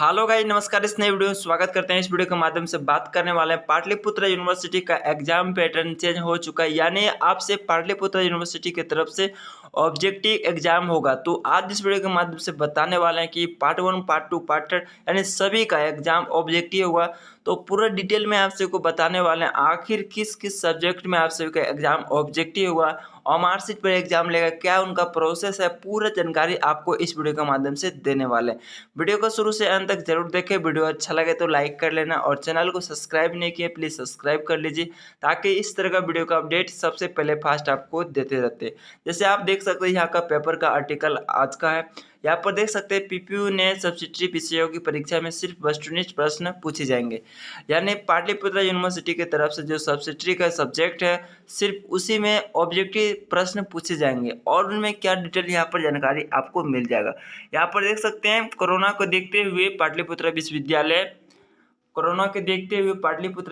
Hello guys, नमस्कार। इस नए वीडियो में स्वागत करते हैं। इस वीडियो के माध्यम से बात करने वाले हैं पाटलिपुत्र यूनिवर्सिटी का एग्जाम पैटर्न चेंज हो चुका है, यानी आपसे पाटलिपुत्र यूनिवर्सिटी की तरफ से ऑब्जेक्टिव एग्जाम होगा। तो आज इस वीडियो के माध्यम से बताने वाले हैं कि पार्ट 1, पार्ट 2, पार्ट 3 यानी सभी का एग्जाम ऑब्जेक्टिव होगा। तो पूरा डिटेल में आप सबको बताने वाले हैं आखिर किस किस सब्जेक्ट में आप सभी का एग्जाम ऑब्जेक्टिव हुआ और मार्कशीट पर एग्जाम लेगा, क्या उनका प्रोसेस है, पूरा जानकारी आपको इस वीडियो के माध्यम से देने वाले हैं। वीडियो को शुरू से अंत तक जरूर देखें। वीडियो अच्छा लगे तो लाइक कर लेना और चैनल को सब्सक्राइब नहीं किए प्लीज़ सब्सक्राइब कर लीजिए, ताकि इस तरह का वीडियो का अपडेट सबसे पहले फास्ट आपको देते रहते हैं। जैसे आप देख सकते हैं यहाँ का पेपर का आर्टिकल आज का है। यहाँ पर देख सकते हैं पीपीयू ने सब्सिडरी विषयों की परीक्षा में सिर्फ वस्तुनिष्ठ प्रश्न पूछे जाएंगे, यानी पाटलिपुत्र यूनिवर्सिटी की तरफ से जो सब्सिडरी का सब्जेक्ट है सिर्फ उसी में ऑब्जेक्टिव प्रश्न पूछे जाएंगे और उनमें क्या डिटेल यहाँ पर जानकारी आपको मिल जाएगा। यहाँ पर देख सकते हैं कोरोना के देखते हुए पाटलिपुत्र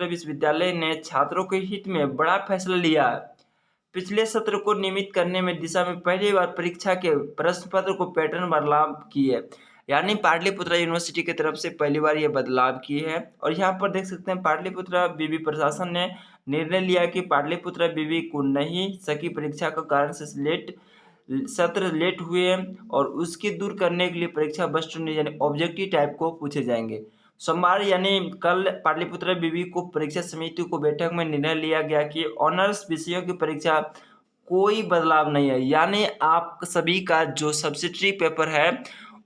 विश्वविद्यालय ने छात्रों के हित में बड़ा फैसला लिया है। पिछले सत्र को नियमित करने में दिशा में पहली बार परीक्षा के प्रश्न पत्र को पैटर्न बदलाव की है, यानी पाटलिपुत्र यूनिवर्सिटी की तरफ से पहली बार ये बदलाव किए हैं। और यहाँ पर देख सकते हैं पाटलिपुत्र विवि प्रशासन ने निर्णय लिया कि पाटलिपुत्र विवि को नहीं सकी परीक्षा का कारण से सत्र लेट हुए हैं और उसकी दूर करने के लिए परीक्षा वस्तु यानी ऑब्जेक्टिव टाइप को पूछे जाएंगे। सोमवार यानी कल पाटलिपुत्र विवि को परीक्षा समिति को बैठक में निर्णय लिया गया कि ऑनर्स विषयों की परीक्षा कोई बदलाव नहीं है, यानी आप सभी का जो सब्सिडरी पेपर है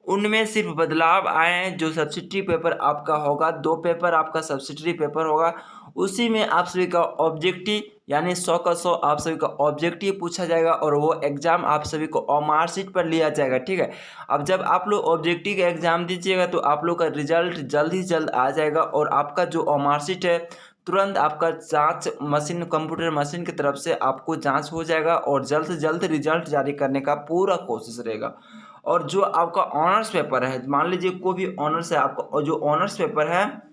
उनमें सिर्फ बदलाव आए हैं। जो सब्सिडरी पेपर आपका होगा, 2 पेपर आपका सब्सिडरी पेपर होगा, उसी में आप सभी का ऑब्जेक्टिव यानी 100 का 100 आप सभी का ऑब्जेक्टिव पूछा जाएगा और वो एग्जाम आप सभी को मार्कशीट पर लिया जाएगा। ठीक है, अब जब आप लोग ऑब्जेक्टिव का एग्जाम दीजिएगा तो आप लोग का रिजल्ट जल्द ही जल्द आ जाएगा और आपका जो मार्कशीट है तुरंत आपका जांच मशीन कंप्यूटर मशीन की तरफ से आपको जांच हो जाएगा और जल्द से जल्द रिजल्ट जारी करने का पूरा कोशिश रहेगा। और जो आपका ऑनर्स पेपर है, मान लीजिए कोई भी ऑनर्स है आपका, और जो ऑनर्स पेपर है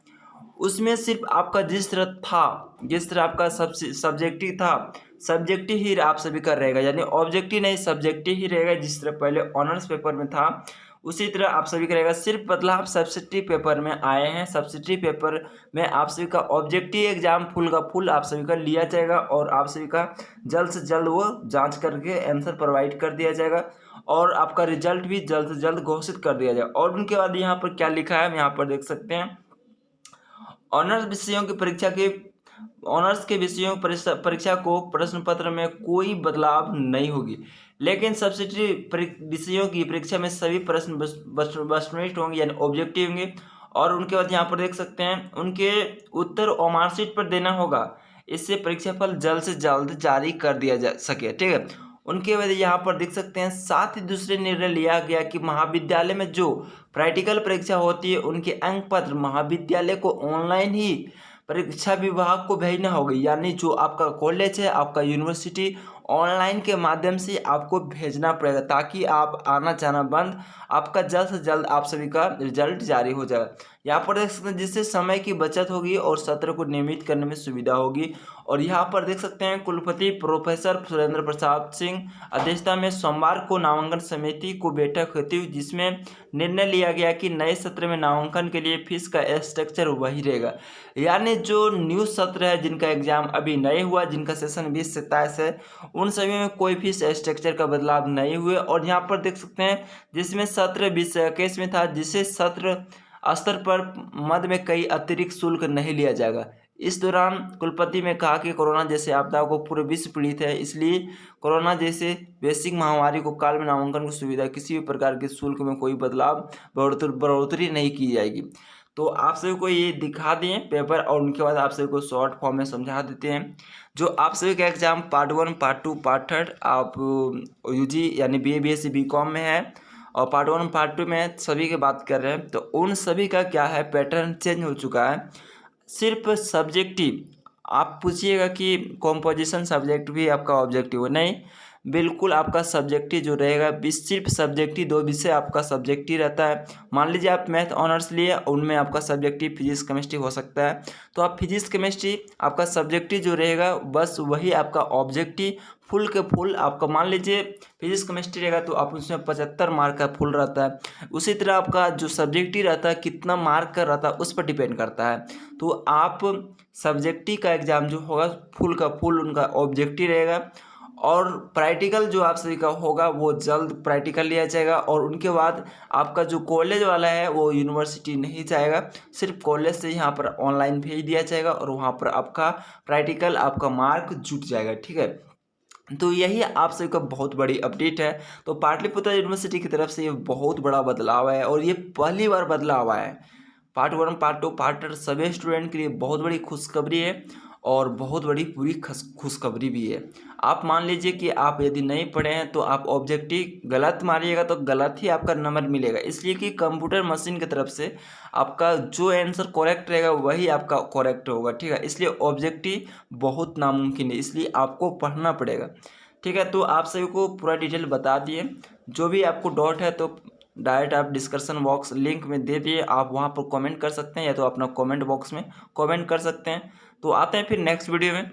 उसमें सिर्फ आपका जिस तरह आपका सब्जेक्टिव था, सब्जेक्टिव ही आप सभी का रहेगा, यानी ऑब्जेक्टिव नहीं सब्जेक्टिव ही रहेगा। जिस तरह पहले ऑनर्स पेपर में था उसी तरह आप सभी का रहेगा। सिर्फ बदलाव सब्सिडरी पेपर में आए हैं। सब्सिडरी पेपर में आप सभी का ऑब्जेक्टिव एग्जाम फुल का फुल आप सभी का लिया जाएगा और आप सभी का जल्द से जल्द वो जांच करके आंसर प्रोवाइड कर दिया जाएगा और आपका रिजल्ट भी जल्द से जल्द घोषित कर दिया जाएगा। और उनके बाद यहाँ पर क्या लिखा है हम यहाँ पर देख सकते हैं। ऑनर्स के विषयों की परीक्षा को प्रश्न पत्र में कोई बदलाव नहीं होगी, लेकिन सब्सिडरी विषयों की परीक्षा में सभी प्रश्न वस्तुनिष्ठ होंगे यानी ऑब्जेक्टिव होंगे। और उनके बाद यहाँ पर देख सकते हैं उनके उत्तर और मार्कशीट पर देना होगा, इससे परीक्षाफल जल्द से जल्द जारी कर दिया जा सके। ठीक है, उनके बाद यहाँ पर देख सकते हैं साथ ही दूसरे निर्णय लिया गया कि महाविद्यालय में जो प्रैक्टिकल परीक्षा होती है उनके अंक पत्र महाविद्यालय को ऑनलाइन ही परीक्षा विभाग को भेजना होगा, यानी जो आपका कॉलेज है आपका यूनिवर्सिटी ऑनलाइन के माध्यम से आपको भेजना पड़ेगा, ताकि आप आना जाना बंद, आपका जल्द से जल्द आप सभी का रिजल्ट जारी हो जाएगा। यहाँ पर देख सकते हैं जिससे समय की बचत होगी और सत्र को नियमित करने में सुविधा होगी। और यहाँ पर देख सकते हैं कुलपति प्रोफेसर सुरेंद्र प्रसाद सिंह अध्यक्षता में सोमवार को नामांकन समिति को बैठक होती हुई, जिसमें निर्णय लिया गया कि नए सत्र में नामांकन के लिए फीस का स्ट्रक्चर वही रहेगा, यानी जो न्यू सत्र है जिनका एग्जाम अभी नहीं हुआ, जिनका सेशन 20 से 27 है, उन सभी में कोई फीस स्ट्रक्चर का बदलाव नहीं हुए। और यहाँ पर देख सकते हैं जिसमें सत्र 20 से 21 में था, जिसे सत्र स्तर पर मद में कई अतिरिक्त शुल्क नहीं लिया जाएगा। इस दौरान कुलपति ने कहा कि कोरोना जैसे आपदाओं को पूरे विश्व पीड़ित है, इसलिए कोरोना जैसे वैश्विक महामारी को काल में नामांकन की सुविधा किसी भी प्रकार के शुल्क में कोई बदलाव बढ़ोतरी नहीं की जाएगी। तो आप सभी को ये दिखा दिए पेपर और उनके बाद आप सभी को शॉर्ट फॉर्म में समझा देते हैं। जो आप सभी का एग्जाम पार्ट 1, पार्ट 2, पार्ट 3 आप यूजी यानी BA BSc BCom में है और पार्ट 1 पार्ट 2 में सभी की बात कर रहे हैं, तो उन सभी का क्या है पैटर्न चेंज हो चुका है। सिर्फ सब्जेक्टिव आप पूछिएगा कि कॉम्पोजिशन सब्जेक्ट भी आपका ऑब्जेक्टिव है, नहीं, बिल्कुल आपका सब्जेक्टिव जो रहेगा सिर्फ सब्जेक्टिव 2 विषय आपका सब्जेक्टिव रहता है। मान लीजिए आप मैथ ऑनर्स लिए, उनमें आपका सब्जेक्टिव फिजिक्स केमिस्ट्री हो सकता है, तो आप फिजिक्स केमिस्ट्री आपका सब्जेक्टिव जो रहेगा बस वही आपका ऑब्जेक्टिव फुल के फुल आपका, मान लीजिए फिजिक्स केमिस्ट्री रहेगा तो आप उसमें 75 मार्क का फुल रहता है। उसी तरह आपका जो सब्जेक्टिव रहता है कितना मार्क का रहता है उस पर डिपेंड करता है। तो आप सब्जेक्टिव का एग्ज़ाम जो होगा फुल का फुल उनका ऑब्जेक्टिव रहेगा, और प्रैक्टिकल जो आप सभी का होगा वो जल्द प्रैक्टिकल लिया जाएगा। और उनके बाद आपका जो कॉलेज वाला है वो यूनिवर्सिटी नहीं जाएगा, सिर्फ कॉलेज से यहाँ पर ऑनलाइन भेज दिया जाएगा और वहाँ पर आपका प्रैक्टिकल आपका मार्क जुट जाएगा। ठीक है, तो यही आप सभी का बहुत बड़ी अपडेट है। तो पाटलिपुत्र यूनिवर्सिटी की तरफ से ये बहुत बड़ा बदलाव है और ये पहली बार बदलाव आया है। पार्ट 1 पार्ट 2 पार्ट सभी स्टूडेंट के लिए बहुत बड़ी खुशखबरी है और बहुत बड़ी पूरी खुशखबरी भी है। आप मान लीजिए कि आप यदि नहीं पढ़े हैं तो आप ऑब्जेक्टिव गलत मारिएगा तो गलत ही आपका नंबर मिलेगा, इसलिए कि कंप्यूटर मशीन की तरफ से आपका जो आंसर करेक्ट रहेगा वही आपका करेक्ट होगा। ठीक है, इसलिए ऑब्जेक्टिव बहुत नामुमकिन है, इसलिए आपको पढ़ना पड़ेगा। ठीक है, तो आप सभी को पूरा डिटेल बता दिए। जो भी आपको डाउट है तो डायरेक्ट आप डिस्कशन बॉक्स लिंक में दे दिए, आप वहाँ पर कमेंट कर सकते हैं या तो अपना कमेंट बॉक्स में कमेंट कर सकते हैं। तो आते हैं फिर नेक्स्ट वीडियो में।